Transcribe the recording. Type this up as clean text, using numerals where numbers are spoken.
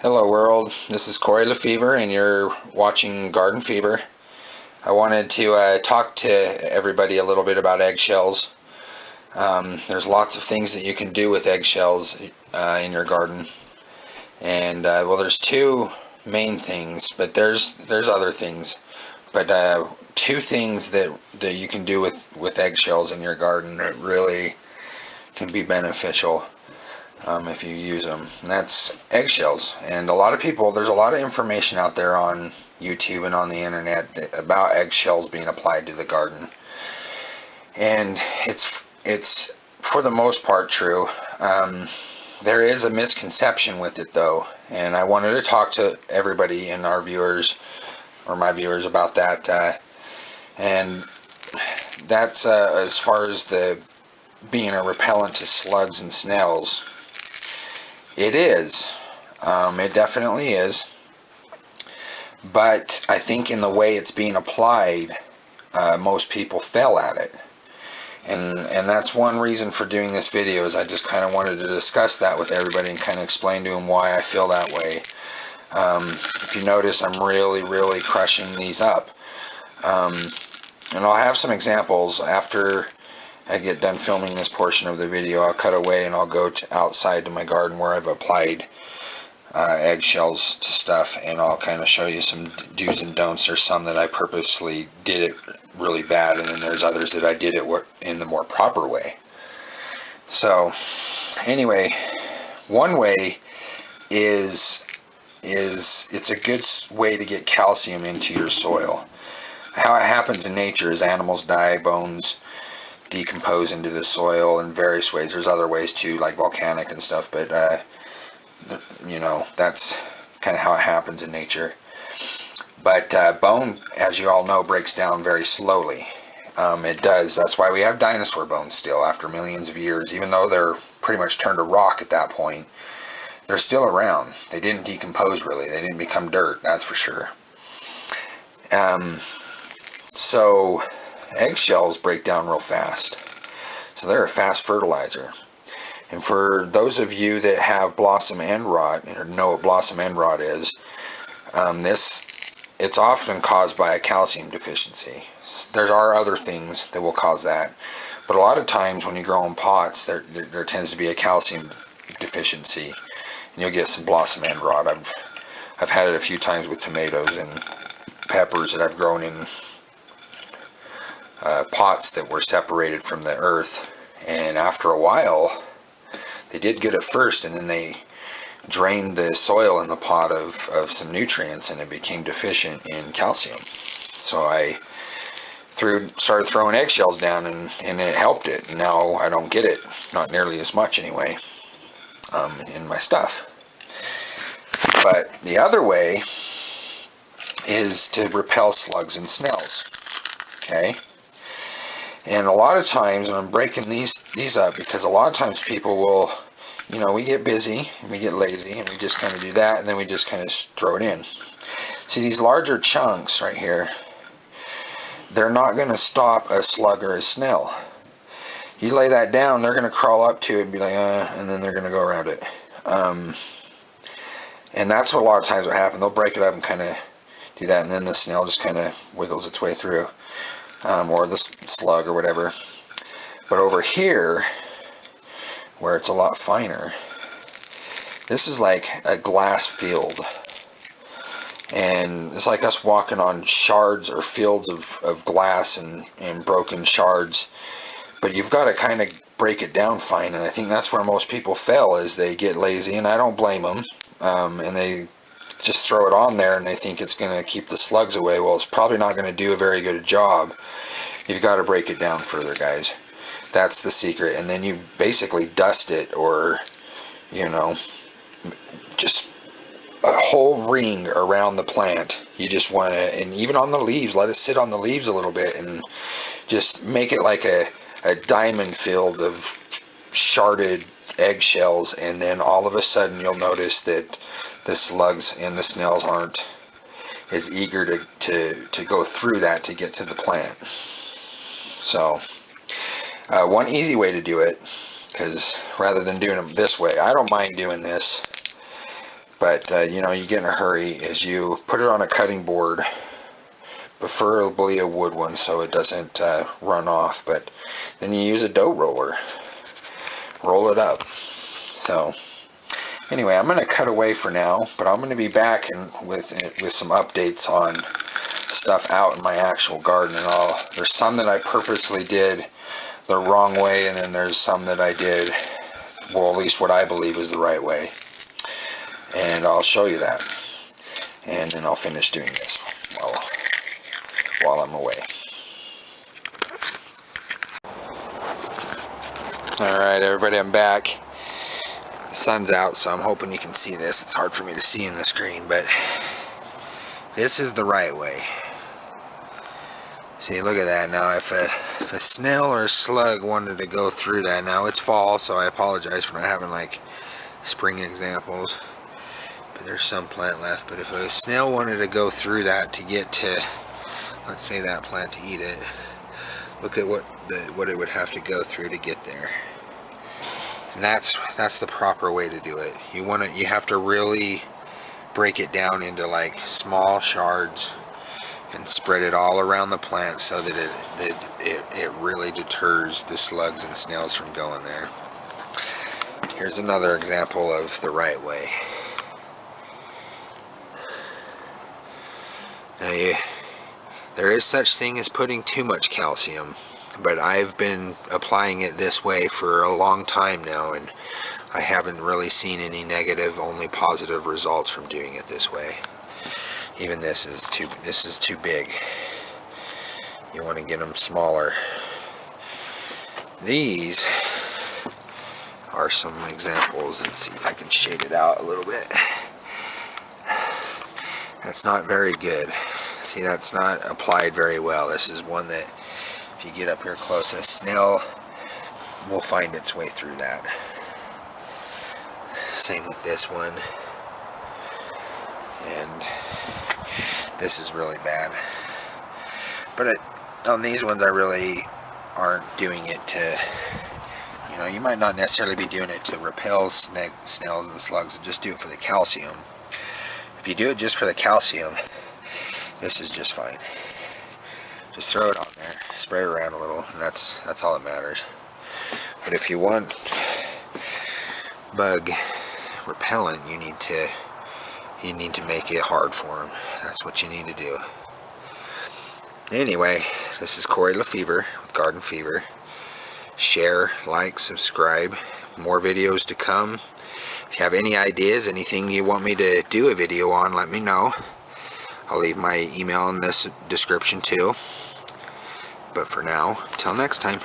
Hello world, this is Corey Lefevre and you're watching Garden Fever. I wanted to talk to everybody a little bit about eggshells. There's lots of things that you can do with eggshells in your garden. And well, there's two main things, but there's other things. But two things that you can do with eggshells in your garden that really can be beneficial. If you use them, and that's eggshells. And a lot of people, there's a lot of information out there on YouTube and on the internet about eggshells being applied to the garden, and it's for the most part true. There is a misconception with it though, and I wanted to talk to everybody and our viewers, or my viewers, about that. And that's as far as the being a repellent to slugs and snails. It is. It definitely is. But I think in the way it's being applied, most people fail at it. And that's one reason for doing this video, is I just kind of wanted to discuss that with everybody and kind of explain to them why I feel that way. If you notice, I'm really crushing these up. And I'll have some examples after I get done filming this portion of the video. I'll cut away and I'll go outside to my garden where I've applied eggshells to stuff, and I'll kind of show you some do's and don'ts. There's some that I purposely did it really bad, and then there's others that I did it in the more proper way. So anyway, one way is it's a good way to get calcium into your soil. How it happens in nature is animals die, bones decompose into the soil in various ways. There's other ways too, like volcanic and stuff, but you know, that's kind of how it happens in nature. But bone, as you all know, breaks down very slowly. It does. That's why we have dinosaur bones still after millions of years. Even though they're pretty much turned to rock at that point, they're still around. They didn't decompose really. They didn't become dirt, that's for sure. So eggshells break down real fast, so they're a fast fertilizer. And for those of you that have blossom end rot or know what blossom end rot is, it's often caused by a calcium deficiency. There are other things that will cause that, but a lot of times when you grow in pots, there tends to be a calcium deficiency, and you'll get some blossom end rot. I've had it a few times with tomatoes and peppers that I've grown in pots that were separated from the earth, and after a while they did good at first, and then they drained the soil in the pot of some nutrients, and it became deficient in calcium. So I started throwing eggshells down, and it helped it. And now I don't get it, not nearly as much anyway, in my stuff. But the other way is to repel slugs and snails. Okay. And a lot of times, and I'm breaking these up because a lot of times people will, you know, we get busy and we get lazy and we just kind of do that, and then we just kind of throw it in. See, these larger chunks right here, they're not going to stop a slug or a snail. You lay that down, they're going to crawl up to it and be like, and then they're going to go around it. And that's what a lot of times will happen. They'll break it up and kind of do that, and then the snail just kind of wiggles its way through. Or the slug or whatever. But over here, where it's a lot finer, this is like a glass field, and it's like us walking on shards or fields of glass and broken shards. But you've got to kind of break it down fine, and I think that's where most people fail, is they get lazy, and I don't blame them, and they just throw it on there and they think it's going to keep the slugs away. Well, it's probably not going to do a very good job. You've got to break it down further, guys. That's the secret. And then you basically dust it, or, you know, just a whole ring around the plant. You just want to, and even on the leaves, let it sit on the leaves a little bit, and just make it like a diamond field of sharded eggshells, and then all of a sudden you'll notice that the slugs and the snails aren't as eager to go through that to get to the plant. So one easy way to do it, because rather than doing them this way, I don't mind doing this, But you know, you get in a hurry is you put it on a cutting board, preferably a wood one so it doesn't run off, but then you use a dough roller, roll it up. So anyway, I'm going to cut away for now, but I'm going to be back with some updates on stuff out in my actual garden and all. There's some that I purposely did the wrong way, and then there's some that I did, well, at least what I believe is the right way. And I'll show you that. And then I'll finish doing this while I'm away. Alright everybody, I'm back. The sun's out, so I'm hoping you can see this. It's hard for me to see in the screen, but this is the right way. See, look at that. Now if a snail or a slug wanted to go through that, now it's fall, so I apologize for not having like spring examples, but there's some plant left. But if a snail wanted to go through that to get to, let's say, that plant to eat it, look at what it would have to go through to get there. And that's the proper way to do it. You have to really break it down into like small shards and spread it all around the plant so that it really deters the slugs and snails from going there. Here's another example of the right way. Now there is such thing as putting too much calcium, but I've been applying it this way for a long time now, and I haven't really seen any negative, only positive results from doing it this way. Even this is too big. You want to get them smaller. These are some examples. Let's see if I can shade it out a little bit. That's not very good. See, that's not applied very well. This is one that, if you get up here close, a snail will find its way through that. Same with this one. And this is really bad. But on these ones, I really aren't doing it to, you know, you might not necessarily be doing it to repel snails and slugs, and just do it for the calcium. If you do it just for the calcium, this is just fine. Just throw it on there, spray it around a little, and that's all that matters. But if you want bug repellent, you need to make it hard for them. That's what you need to do. Anyway, this is Corey Lefevre with Garden Fever. Share, like, subscribe. More videos to come. If you have any ideas, anything you want me to do a video on, let me know. I'll leave my email in this description too. But for now, till next time.